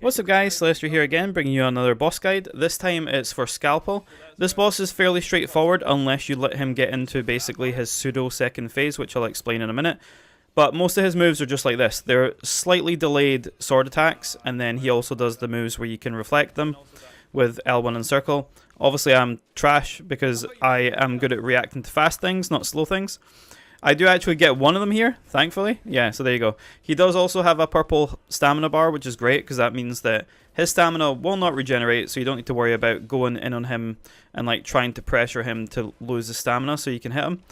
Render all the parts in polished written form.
What's up guys, Celestia here again, bringing you another boss guide. This time it's for Skalpel. This boss is fairly straightforward unless you let him get into basically his pseudo second phase, which I'll explain in a minute. But most of his moves are just like this. They're slightly delayed sword attacks, and then he also does the moves where you can reflect them with L1 and circle. Obviously I'm trash because I am good at reacting to fast things, not slow things. I do actually get one of them here, thankfully. Yeah, so there you go. He does also have a purple stamina bar, which is great, because that means that his stamina will not regenerate, so you don't need to worry about going in on him and like trying to pressure him to lose his stamina so you can hit him.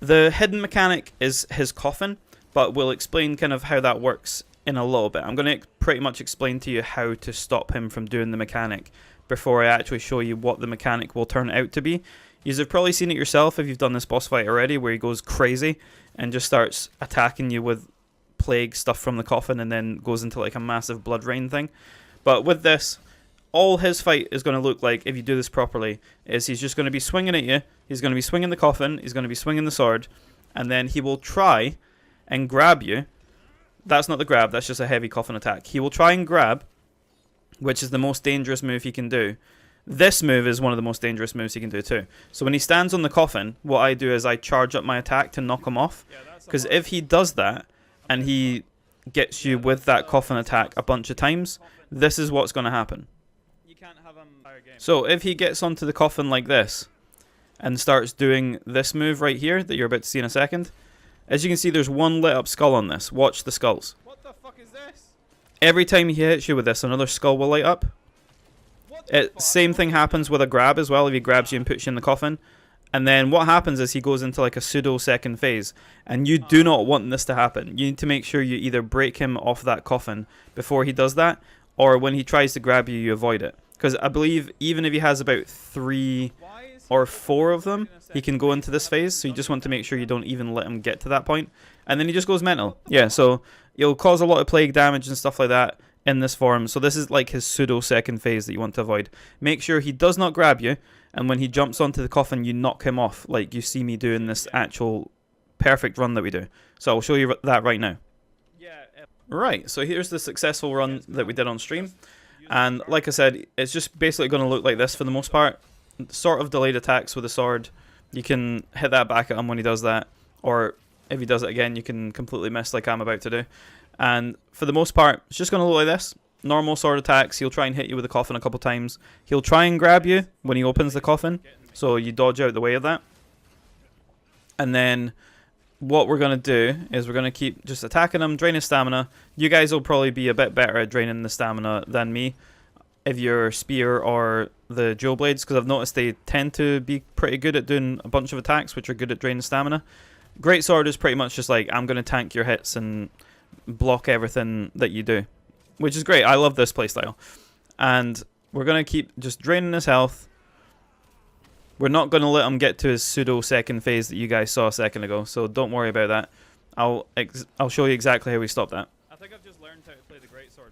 The hidden mechanic is his coffin, but we'll explain kind of how that works in a little bit. I'm going to pretty much explain to you how to stop him from doing the mechanic before I actually show you what the mechanic will turn out to be. You've probably seen it yourself if you've done this boss fight already, where he goes crazy and just starts attacking you with plague stuff from the coffin and then goes into like a massive blood rain thing. But with this, all his fight is going to look like, if you do this properly, is he's just going to be swinging at you, he's going to be swinging the coffin, he's going to be swinging the sword, and then he will try and grab you. That's not the grab, that's just a heavy coffin attack. He will try and grab, which is the most dangerous move he can do. This move is one of the most dangerous moves he can do too. So when he stands on the coffin, what I do is I charge up my attack to knock him off. Because if he does that, and he gets you with that coffin attack a bunch of times, this is what's going to happen. So if he gets onto the coffin like this, and starts doing this move right here, that you're about to see in a second, as you can see there's one lit up skull on this. Watch the skulls. What the fuck is this? Every time he hits you with this, another skull will light up. Same thing happens with a grab as well, if he grabs you and puts you in the coffin. And then what happens is he goes into like a pseudo second phase. And you do not want this to happen. You need to make sure you either break him off that coffin before he does that, or when he tries to grab you, you avoid it. Because I believe even if he has about 3 or 4 of them, he can go into this phase. So you just want to make sure you don't even let him get to that point. And then he just goes mental. Yeah, so you'll cause a lot of plague damage and stuff like that in this form. So this is like his pseudo second phase that you want to avoid. Make sure he does not grab you, and when he jumps onto the coffin you knock him off, like you see me do in this actual perfect run that we do. So I'll show you that right now. Right, so here's the successful run that we did on stream, and like I said, it's just basically going to look like this for the most part. Sort of delayed attacks with the sword. You can hit that back at him when he does that, or if he does it again you can completely miss like I'm about to do. And for the most part, it's just going to look like this. Normal sword attacks. He'll try and hit you with the coffin a couple times. He'll try and grab you when he opens the coffin, so you dodge out the way of that. And then what we're going to do is we're going to keep just attacking him, drain his stamina. You guys will probably be a bit better at draining the stamina than me if you're spear or the dual blades, because I've noticed they tend to be pretty good at doing a bunch of attacks which are good at draining stamina. Greatsword is pretty much just like, I'm going to tank your hits and block everything that you do, which is great. I love this playstyle. And we're going to keep just draining his health. We're not going to let him get to his pseudo second phase that you guys saw a second ago, so don't worry about that. I'll show you exactly how we stop that. I think I've just learned how to play the Greatsword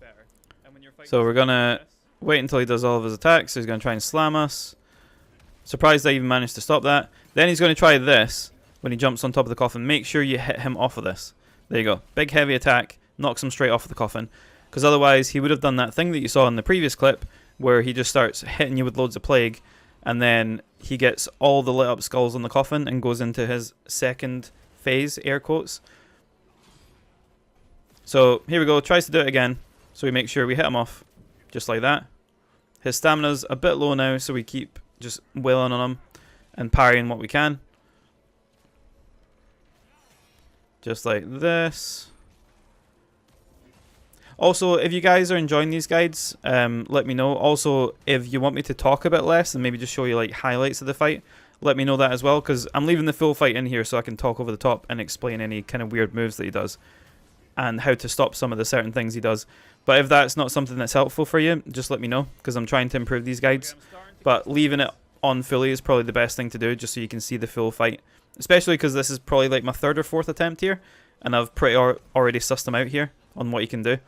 better. And when you're fighting, so we're going to wait until he does all of his attacks. So he's going to try and slam us. Surprised I even managed to stop that. Then he's going to try this when he jumps on top of the coffin. Make sure you hit him off of this. There you go. Big heavy attack. Knocks him straight off the coffin. Because otherwise he would have done that thing that you saw in the previous clip, where he just starts hitting you with loads of plague, and then he gets all the lit up skulls on the coffin and goes into his second phase, air quotes. So here we go. Tries to do it again. So we make sure we hit him off. Just like that. His stamina's a bit low now, so we keep just wailing on him and parrying what we can. Just like this. Also, if you guys are enjoying these guides, let me know. Also, if you want me to talk a bit less and maybe just show you like highlights of the fight, let me know that as well, because I'm leaving the full fight in here so I can talk over the top and explain any kind of weird moves that he does and how to stop some of the certain things he does. But if that's not something that's helpful for you, just let me know, because I'm trying to improve these guides. But leaving it on fully is probably the best thing to do, just so you can see the full fight. Especially because this is probably like my 3rd or 4th attempt here, and I've pretty already sussed him out here on what he can do.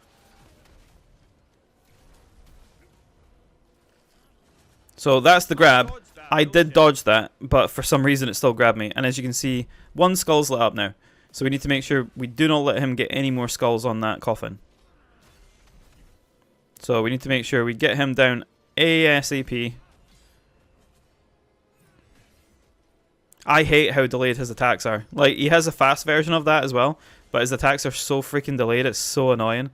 So that's the grab. I did dodge that, but for some reason it still grabbed me. And as you can see, one skull's lit up now. So we need to make sure we do not let him get any more skulls on that coffin. So we need to make sure we get him down ASAP. I hate how delayed his attacks are. Like, he has a fast version of that as well, but his attacks are so freaking delayed, it's so annoying.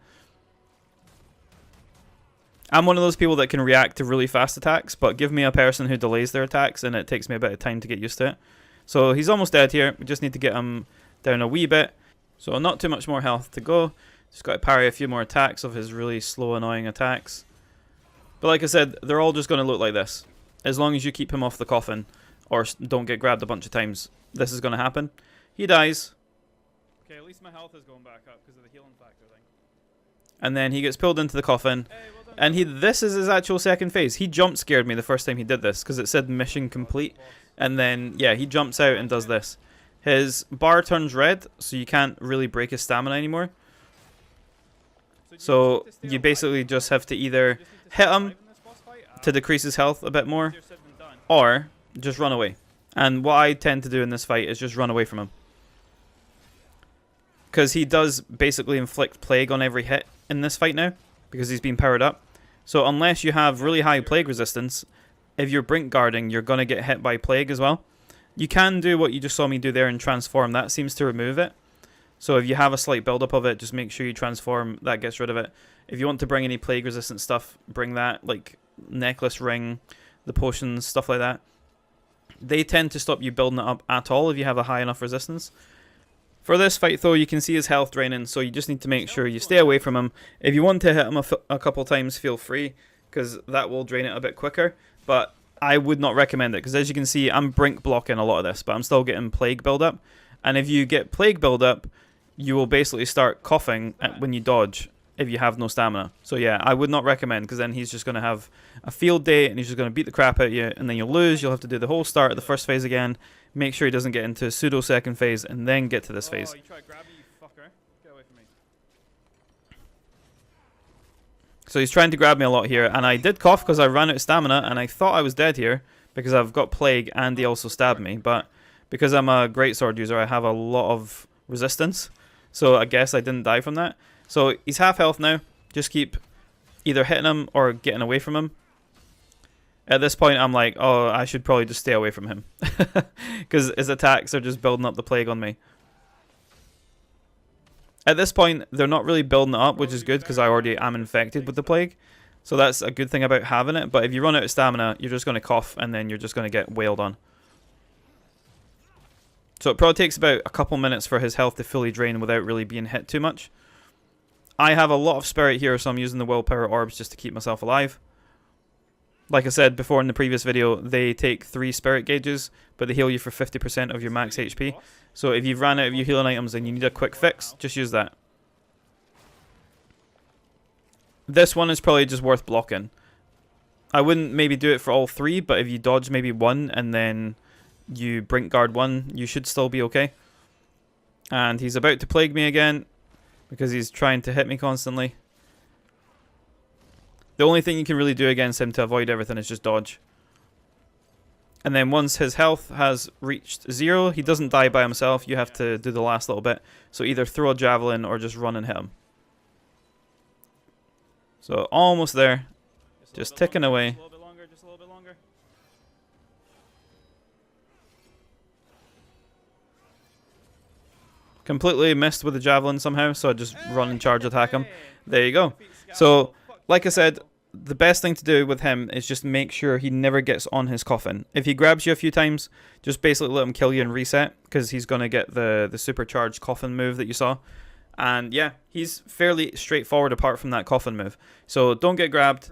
I'm one of those people that can react to really fast attacks, but give me a person who delays their attacks and it takes me a bit of time to get used to it. So he's almost dead here. We just need to get him down a wee bit. So not too much more health to go. Just got to parry a few more attacks of his really slow, annoying attacks. But like I said, they're all just going to look like this. As long as you keep him off the coffin or don't get grabbed a bunch of times, this is going to happen. He dies. Okay, at least my health is going back up because of the healing factor thing. And then he gets pulled into the coffin. Hey, well done. And this is his actual second phase. He jump scared me the first time he did this because it said mission complete. And then, yeah, he jumps out and does this. His bar turns red, so you can't really break his stamina anymore. So you basically just have to either hit him to decrease his health a bit more, or just run away. And what I tend to do in this fight is just run away from him. Because he does basically inflict plague on every hit in this fight now, because he's been powered up. So unless you have really high plague resistance, if you're brink guarding, you're going to get hit by plague as well. You can do what you just saw me do there and transform. That seems to remove it. So if you have a slight build-up of it, just make sure you transform. That gets rid of it. If you want to bring any plague-resistant stuff, bring that, like necklace, ring, the potions, stuff like that. They tend to stop you building it up at all if you have a high enough resistance. For this fight, though, you can see his health draining, so you just need to make sure you stay away from him. If you want to hit him a couple times, feel free, because that will drain it a bit quicker. But I would not recommend it, because as you can see, I'm brink blocking a lot of this, but I'm still getting plague build-up. And if you get plague build-up, you will basically start coughing when you dodge if you have no stamina. So yeah, I would not recommend, because then he's just going to have a field day and he's just going to beat the crap out of you, and then you'll lose. You'll have to do the whole start of the first phase again. Make sure he doesn't get into pseudo second phase and then get to this phase. You try to grab me, you fucker. Get away from me. So he's trying to grab me a lot here, and I did cough because I ran out of stamina and I thought I was dead here because I've got plague and he also stabbed me, but because I'm a greatsword user, I have a lot of resistance. So I guess I didn't die from that. So he's half health now. Just keep either hitting him or getting away from him. At this point, I'm like, oh, I should probably just stay away from him. Because his attacks are just building up the plague on me. At this point, they're not really building it up, which is good because I already am infected with the plague. So that's a good thing about having it. But if you run out of stamina, you're just going to cough and then you're just going to get wailed on. So it probably takes about a couple minutes for his health to fully drain without really being hit too much. I have a lot of spirit here, so I'm using the willpower orbs just to keep myself alive. Like I said before in the previous video, they take 3 spirit gauges, but they heal you for 50% of your max HP. So if you've ran out of your healing items and you need a quick fix, just use that. This one is probably just worth blocking. I wouldn't maybe do it for all 3, but if you dodge maybe 1 and then you brink guard 1, you should still be okay. And he's about to plague me again because he's trying to hit me constantly. The only thing you can really do against him to avoid everything is just dodge. And then once his health has reached 0, he doesn't die by himself. You have to do the last little bit. So either throw a javelin or just run and hit him. So almost there. Just ticking away. Just a little bit longer. Completely missed with the javelin somehow, so I just run and charge attack him. There you go. So, like I said, the best thing to do with him is just make sure he never gets on his coffin. If he grabs you a few times, just basically let him kill you and reset, because he's going to get the supercharged coffin move that you saw. And yeah, he's fairly straightforward apart from that coffin move. So don't get grabbed.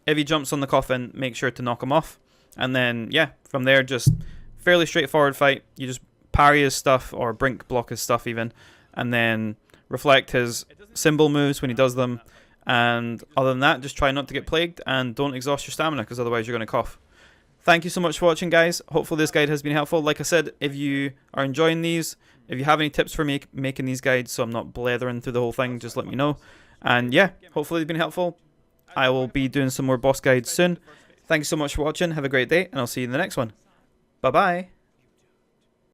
If he jumps on the coffin, make sure to knock him off. And then, yeah, from there, just fairly straightforward fight. You just parry his stuff, or brink block his stuff even, and then reflect his symbol moves when he does them. And other than that, just try not to get plagued and don't exhaust your stamina, because otherwise you're going to cough. Thank you so much for watching, guys. Hopefully this guide has been helpful. Like I said, if you are enjoying these, if you have any tips for me making these guides so I'm not blathering through the whole thing, just let me know. And yeah, hopefully it's been helpful. I will be doing some more boss guides soon. Thank you so much for watching. Have a great day, and I'll see you in the next one. Bye-bye.